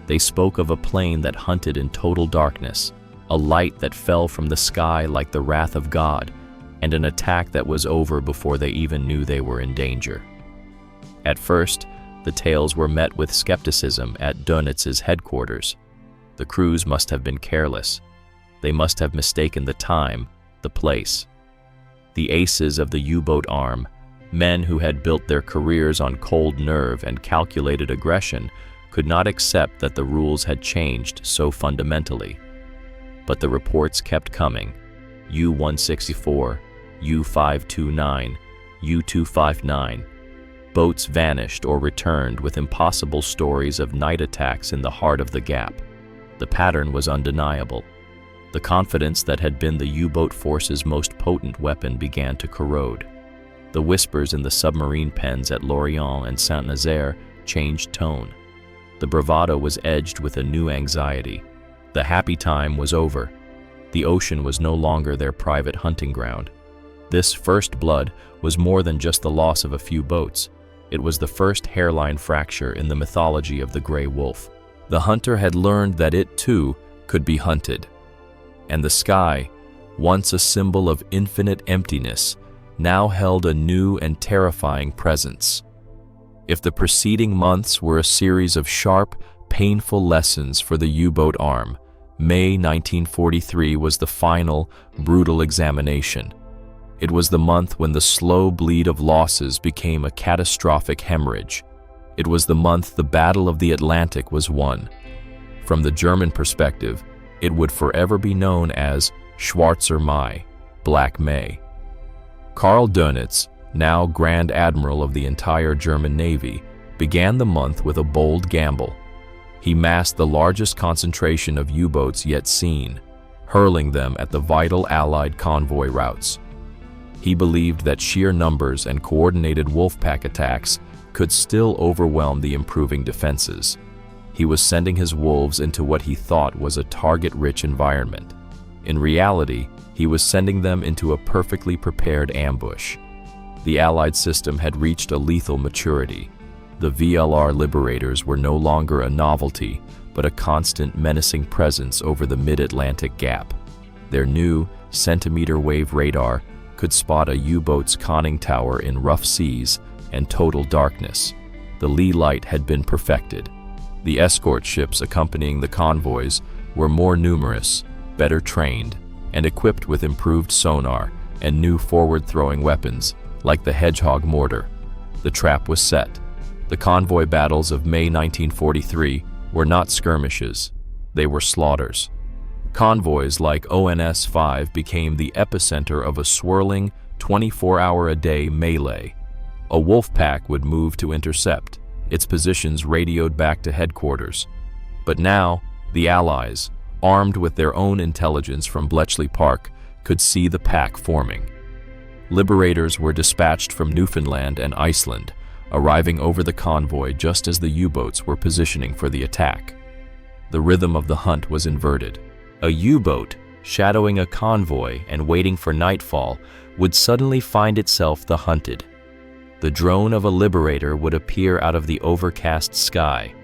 Speaker 1: They spoke of a plane that hunted in total darkness, a light that fell from the sky like the wrath of God, and an attack that was over before they even knew they were in danger. At first, the tales were met with skepticism at Dönitz's headquarters. The crews must have been careless. They must have mistaken the time, the place. The aces of the U-boat arm, men who had built their careers on cold nerve and calculated aggression, could not accept that the rules had changed so fundamentally. But the reports kept coming. U-164, U-529, U-259. Boats vanished or returned with impossible stories of night attacks in the heart of the gap. The pattern was undeniable. The confidence that had been the U-boat force's most potent weapon began to corrode. The whispers in the submarine pens at Lorient and Saint-Nazaire changed tone. The bravado was edged with a new anxiety. The happy time was over. The ocean was no longer their private hunting ground. This first blood was more than just the loss of a few boats. It was the first hairline fracture in the mythology of the gray wolf. The hunter had learned that it, too, could be hunted. And the sky, once a symbol of infinite emptiness, now held a new and terrifying presence. If the preceding months were a series of sharp, painful lessons for the U-boat arm, May 1943 was the final, brutal examination. It was the month when the slow bleed of losses became a catastrophic hemorrhage. It was the month the Battle of the Atlantic was won. From the German perspective, it would forever be known as Schwarzer Mai, Black May. Karl Dönitz, now Grand Admiral of the entire German Navy, began the month with a bold gamble. He massed the largest concentration of U-boats yet seen, hurling them at the vital Allied convoy routes. He believed that sheer numbers and coordinated wolfpack attacks could still overwhelm the improving defenses. He was sending his wolves into what he thought was a target-rich environment. In reality, he was sending them into a perfectly prepared ambush. The Allied system had reached a lethal maturity. The VLR Liberators were no longer a novelty, but a constant menacing presence over the mid-Atlantic gap. Their new centimeter wave radar could spot a U-boat's conning tower in rough seas and total darkness. The Leigh Light had been perfected. The escort ships accompanying the convoys were more numerous, better trained, and equipped with improved sonar and new forward-throwing weapons, like the Hedgehog mortar. The trap was set. The convoy battles of May 1943 were not skirmishes, they were slaughters. Convoys like ONS-5 became the epicenter of a swirling, 24-hour-a-day melee. A wolf pack would move to intercept, its positions radioed back to headquarters. But now, the Allies, armed with their own intelligence from Bletchley Park, could see the pack forming. Liberators were dispatched from Newfoundland and Iceland, arriving over the convoy just as the U-boats were positioning for the attack. The rhythm of the hunt was inverted. A U-boat, shadowing a convoy and waiting for nightfall, would suddenly find itself the hunted. The drone of a Liberator would appear out of the overcast sky.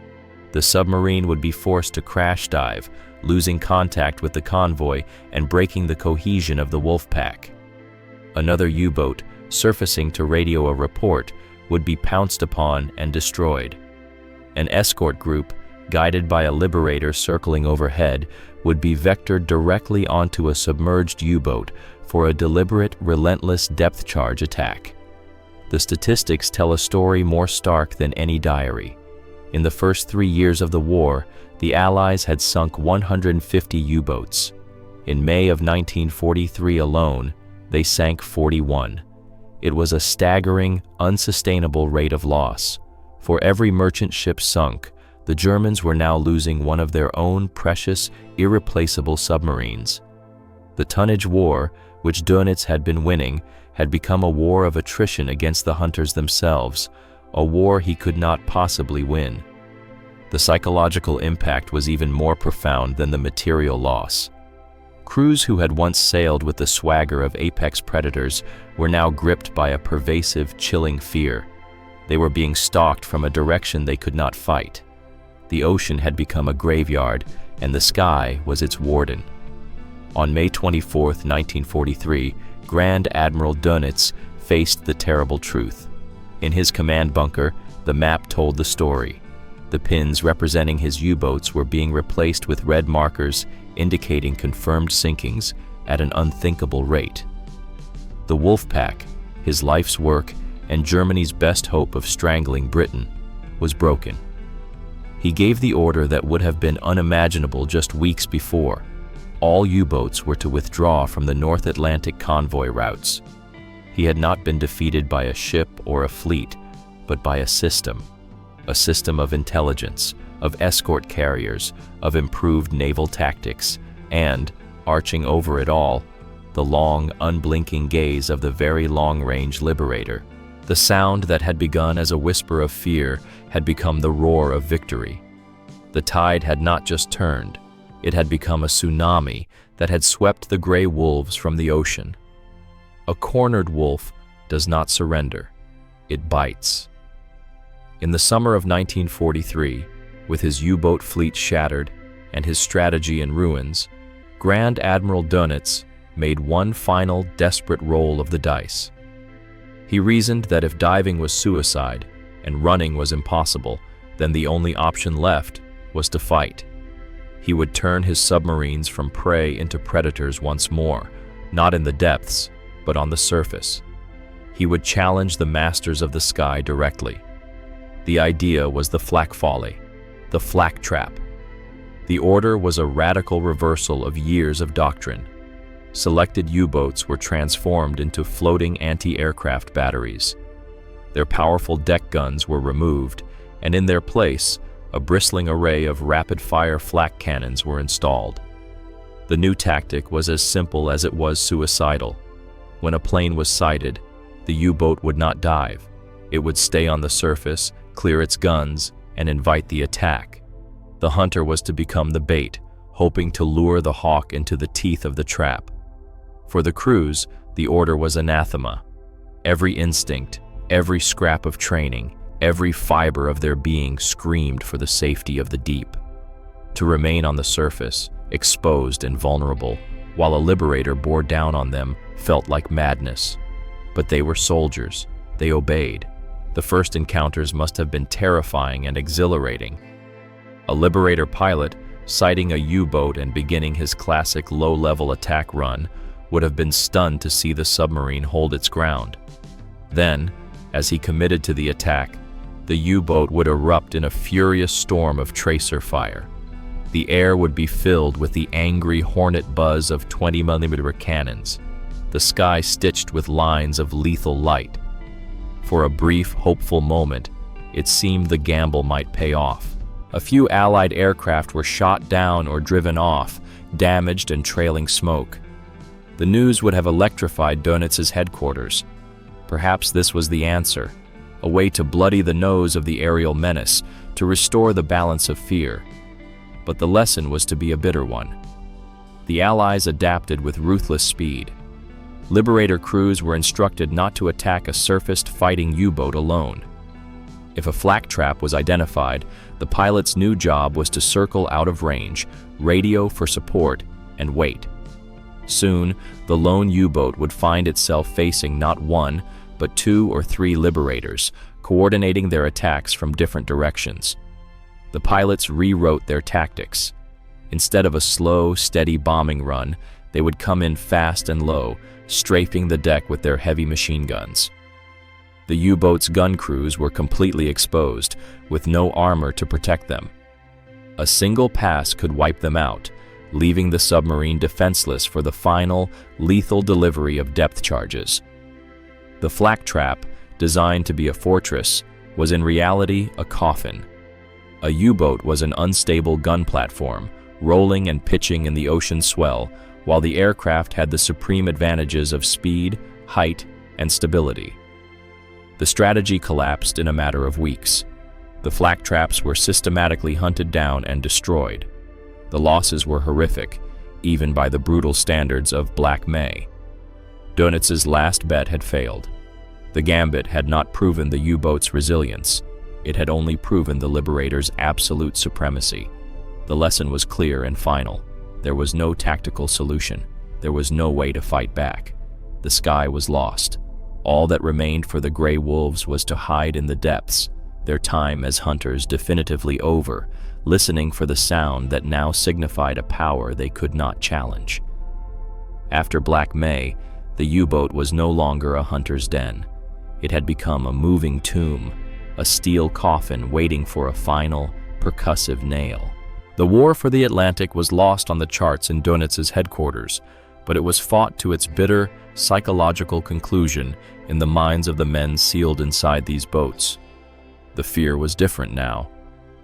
Speaker 1: The submarine would be forced to crash dive, losing contact with the convoy and breaking the cohesion of the wolf pack. Another U-boat, surfacing to radio a report, would be pounced upon and destroyed. An escort group, guided by a Liberator circling overhead, would be vectored directly onto a submerged U-boat for a deliberate, relentless depth charge attack. The statistics tell a story more stark than any diary. In the first 3 years of the war, the Allies had sunk 150 U-boats. In May of 1943 alone, they sank 41. It was a staggering, unsustainable rate of loss. For every merchant ship sunk, the Germans were now losing one of their own precious, irreplaceable submarines. The tonnage war, which Dönitz had been winning, had become a war of attrition against the hunters themselves, a war he could not possibly win. The psychological impact was even more profound than the material loss. Crews who had once sailed with the swagger of apex predators were now gripped by a pervasive, chilling fear. They were being stalked from a direction they could not fight. The ocean had become a graveyard, and the sky was its warden. On May 24, 1943, Grand Admiral Dönitz faced the terrible truth. In his command bunker, the map told the story. The pins representing his U-boats were being replaced with red markers indicating confirmed sinkings at an unthinkable rate. The Wolfpack, his life's work and Germany's best hope of strangling Britain, was broken. He gave the order that would have been unimaginable just weeks before. All U-boats were to withdraw from the North Atlantic convoy routes. He had not been defeated by a ship or a fleet, but by a system of intelligence, of escort carriers, of improved naval tactics, and, arching over it all, the long, unblinking gaze of the very long-range Liberator. The sound that had begun as a whisper of fear had become the roar of victory. The tide had not just turned, it had become a tsunami that had swept the gray wolves from the ocean. A cornered wolf does not surrender, it bites. In the summer of 1943, with his U-boat fleet shattered and his strategy in ruins, Grand Admiral Dönitz made one final desperate roll of the dice. He reasoned that if diving was suicide and running was impossible, then the only option left was to fight. He would turn his submarines from prey into predators once more, not in the depths, but on the surface. He would challenge the masters of the sky directly. The idea was the flak folly, the flak trap. The order was a radical reversal of years of doctrine. selected U-boats were transformed into floating anti-aircraft batteries. Their powerful deck guns were removed, and in their place, a bristling array of rapid-fire flak cannons were installed. The new tactic was as simple as it was suicidal. When a plane was sighted, the U-boat would not dive. It would stay on the surface, clear its guns, and invite the attack. The hunter was to become the bait, hoping to lure the hawk into the teeth of the trap. For the crews, the order was anathema. Every instinct, every scrap of training, every fiber of their being screamed for the safety of the deep. To remain on the surface, exposed and vulnerable, while a liberator bore down on them, felt like madness. But they were soldiers. They obeyed. The first encounters must have been terrifying and exhilarating. A liberator pilot, sighting a U-boat and beginning his classic low-level attack run, would have been stunned to see the submarine hold its ground. Then, as he committed to the attack, the U-boat would erupt in a furious storm of tracer fire. The air would be filled with the angry hornet buzz of 20mm cannons, the sky stitched with lines of lethal light. For a brief, hopeful moment, it seemed the gamble might pay off. A few Allied aircraft were shot down or driven off, damaged and trailing smoke. The news would have electrified Dönitz's headquarters. Perhaps this was the answer, a way to bloody the nose of the aerial menace, to restore the balance of fear. But the lesson was to be a bitter one. The Allies adapted with ruthless speed. Liberator crews were instructed not to attack a surfaced fighting U-boat alone. If a flak trap was identified, the pilot's new job was to circle out of range, radio for support, and wait. Soon, the lone U-boat would find itself facing not one, but 2 or 3 liberators, coordinating their attacks from different directions. The pilots rewrote their tactics. Instead of a slow, steady bombing run, they would come in fast and low, strafing the deck with their heavy machine guns. The U-boat's gun crews were completely exposed, with no armor to protect them. A single pass could wipe them out, leaving the submarine defenseless for the final, lethal delivery of depth charges. The flak trap, designed to be a fortress, was in reality a coffin. A U-boat was an unstable gun platform, rolling and pitching in the ocean swell, while the aircraft had the supreme advantages of speed, height, and stability. The strategy collapsed in a matter of weeks. The flak traps were systematically hunted down and destroyed. The losses were horrific, even by the brutal standards of Black May. Dönitz's last bet had failed. The gambit had not proven the U-boat's resilience. It had only proven the Liberator's absolute supremacy. The lesson was clear and final. There was no tactical solution. There was no way to fight back. The sky was lost. All that remained for the Grey Wolves was to hide in the depths, their time as hunters definitively over, listening for the sound that now signified a power they could not challenge. After Black May, the U-boat was no longer a hunter's den. It had become a moving tomb, a steel coffin waiting for a final, percussive nail. The war for the Atlantic was lost on the charts in Dönitz's headquarters, but it was fought to its bitter, psychological conclusion in the minds of the men sealed inside these boats. The fear was different now.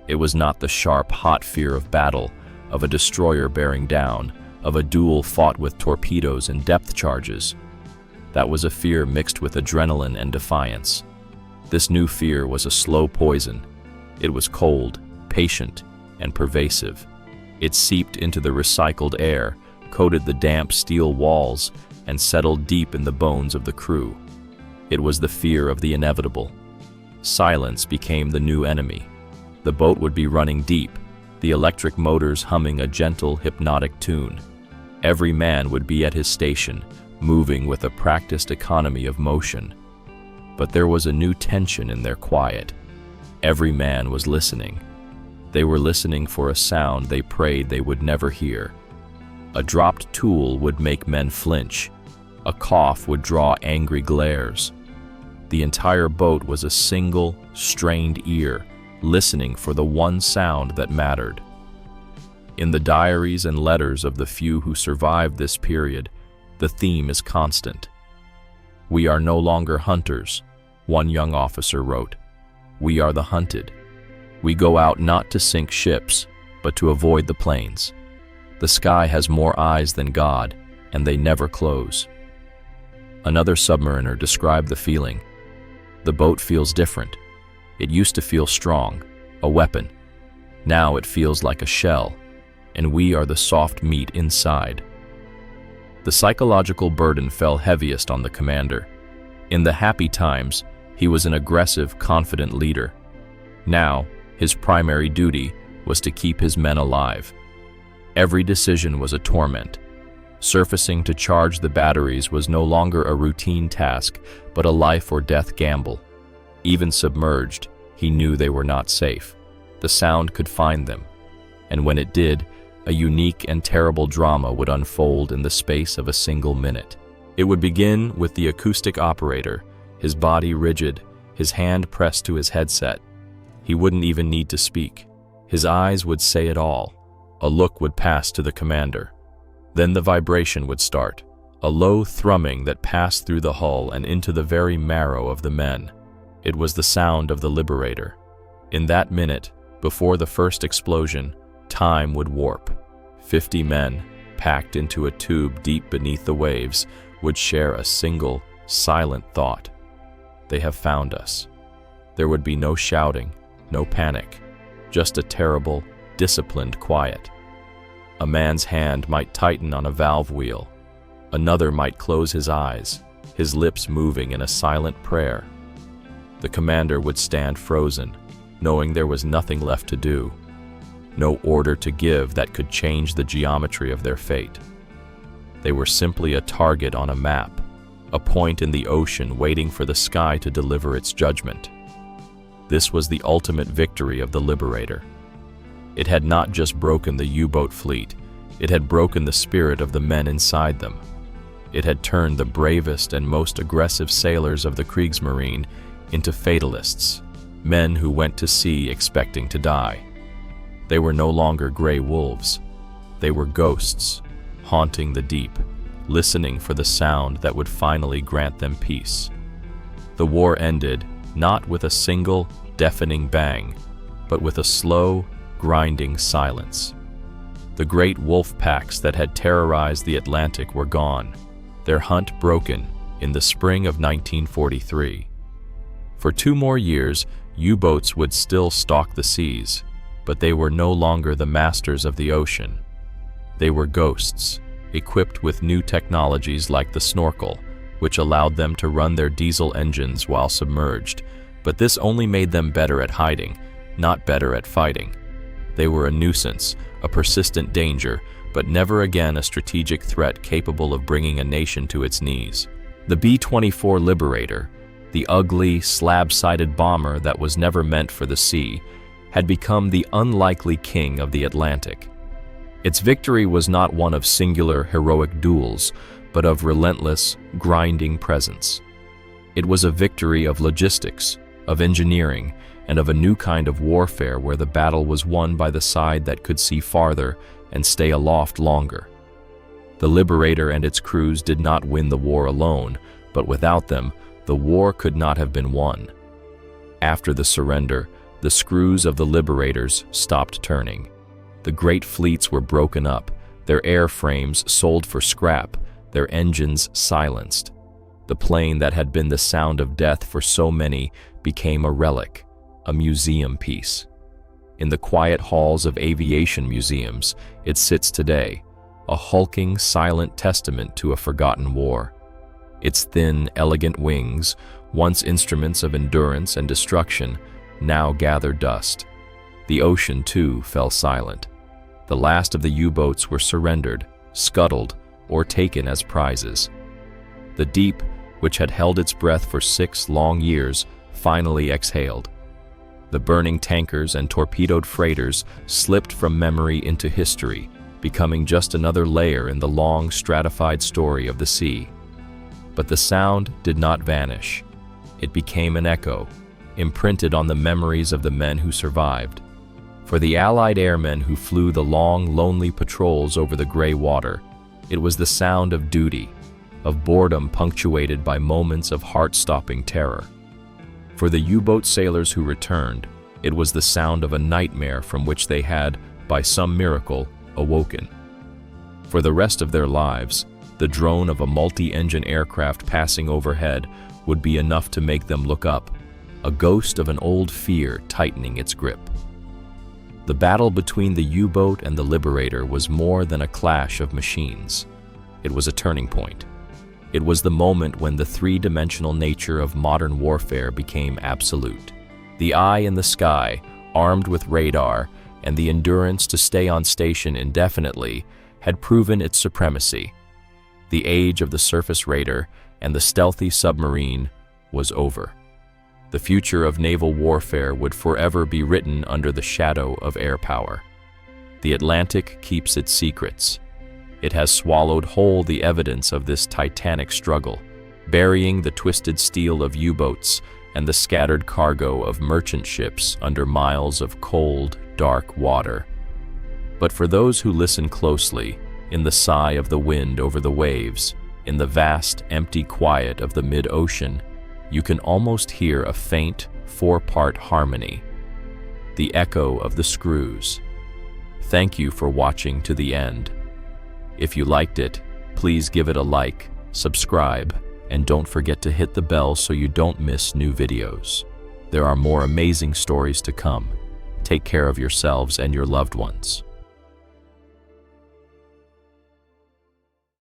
Speaker 1: It was not the sharp, hot fear of battle, of a destroyer bearing down, of a duel fought with torpedoes and depth charges. That was a fear mixed with adrenaline and defiance. This new fear was a slow poison. It was cold, patient, and pervasive. It seeped into the recycled air, coated the damp steel walls, and settled deep in the bones of the crew. It was the fear of the inevitable. Silence became the new enemy. The boat would be running deep, the electric motors humming a gentle, hypnotic tune. Every man would be at his station, moving with a practiced economy of motion. But there was a new tension in their quiet. Every man was listening. They were listening for a sound they prayed they would never hear. A dropped tool would make men flinch. A cough would draw angry glares. The entire boat was a single, strained ear, listening for the one sound that mattered. In the diaries and letters of the few who survived this period, The theme is constant. "We are no longer hunters," one young officer wrote. "We are the hunted. We go out not to sink ships, but to avoid the plains. The sky has more eyes than God, and they never close." Another submariner described the feeling. "The boat feels different. It used to feel strong, a weapon. Now it feels like a shell, and we are the soft meat inside." The psychological burden fell heaviest on the commander. In the happy times, he was an aggressive, confident leader. Now, his primary duty was to keep his men alive. Every decision was a torment. Surfacing to charge the batteries was no longer a routine task, but a life-or-death gamble. Even submerged, he knew they were not safe. The sound could find them, and when it did, a unique and terrible drama would unfold in the space of a single minute. It would begin with the acoustic operator, his body rigid, his hand pressed to his headset. He wouldn't even need to speak. His eyes would say it all. A look would pass to the commander. Then the vibration would start, a low thrumming that passed through the hull and into the very marrow of the men. It was the sound of the liberator. In that minute, before the first explosion, time would warp. 50 men, packed into a tube deep beneath the waves, would share a single, silent thought. "They have found us." There would be no shouting, no panic, just a terrible, disciplined quiet. A man's hand might tighten on a valve wheel. Another might close his eyes, his lips moving in a silent prayer. The commander would stand frozen, knowing there was nothing left to do. No order to give that could change the geometry of their fate. They were simply a target on a map, a point in the ocean waiting for the sky to deliver its judgment. This was the ultimate victory of the liberator. It had not just broken the U-boat fleet, it had broken the spirit of the men inside them. It had turned the bravest and most aggressive sailors of the Kriegsmarine into fatalists, men who went to sea expecting to die. They were no longer gray wolves. They were ghosts, haunting the deep, listening for the sound that would finally grant them peace. The war ended not with a single, deafening bang, but with a slow, grinding silence. The great wolf packs that had terrorized the Atlantic were gone, their hunt broken in the spring of 1943. For 2 more years, U-boats would still stalk the seas, but they were no longer the masters of the ocean. They were ghosts, equipped with new technologies like the snorkel, which allowed them to run their diesel engines while submerged, but this only made them better at hiding, not better at fighting. They were a nuisance, a persistent danger, but never again a strategic threat capable of bringing a nation to its knees. The B-24 Liberator, the ugly, slab-sided bomber that was never meant for the sea, had become the unlikely king of the Atlantic. Its victory was not one of singular, heroic duels, but of relentless, grinding presence. It was a victory of logistics, of engineering, and of a new kind of warfare where the battle was won by the side that could see farther and stay aloft longer. The Liberator and its crews did not win the war alone, but without them, the war could not have been won. After the surrender, the screws of the Liberators stopped turning. The great fleets were broken up, their airframes sold for scrap, their engines silenced. The plane that had been the sound of death for so many became a relic, a museum piece. In the quiet halls of aviation museums, it sits today, a hulking, silent testament to a forgotten war. Its thin, elegant wings, once instruments of endurance and destruction, now gather dust. The ocean, too, fell silent. The last of the U-boats were surrendered, scuttled, or taken as prizes. The deep, which had held its breath for 6 long years, finally exhaled. The burning tankers and torpedoed freighters slipped from memory into history, becoming just another layer in the long, stratified story of the sea. But the sound did not vanish. It became an echo, imprinted on the memories of the men who survived. For the Allied airmen who flew the long, lonely patrols over the gray water, it was the sound of duty, of boredom punctuated by moments of heart-stopping terror. For the U-boat sailors who returned, it was the sound of a nightmare from which they had, by some miracle, awoken. For the rest of their lives, the drone of a multi-engine aircraft passing overhead would be enough to make them look up, a ghost of an old fear tightening its grip. The battle between the U-boat and the Liberator was more than a clash of machines. It was a turning point. It was the moment when the three-dimensional nature of modern warfare became absolute. The eye in the sky, armed with radar, and the endurance to stay on station indefinitely, had proven its supremacy. The age of the surface raider and the stealthy submarine was over. The future of naval warfare would forever be written under the shadow of air power. The Atlantic keeps its secrets. It has swallowed whole the evidence of this titanic struggle, burying the twisted steel of U-boats and the scattered cargo of merchant ships under miles of cold, dark water. But for those who listen closely, in the sigh of the wind over the waves, in the vast, empty quiet of the mid-ocean, you can almost hear a faint, four-part harmony, the echo of the screws. Thank you for watching to the end. If you liked it, please give it a like, subscribe, and don't forget to hit the bell so you don't miss new videos. There are more amazing stories to come. Take care of yourselves and your loved ones.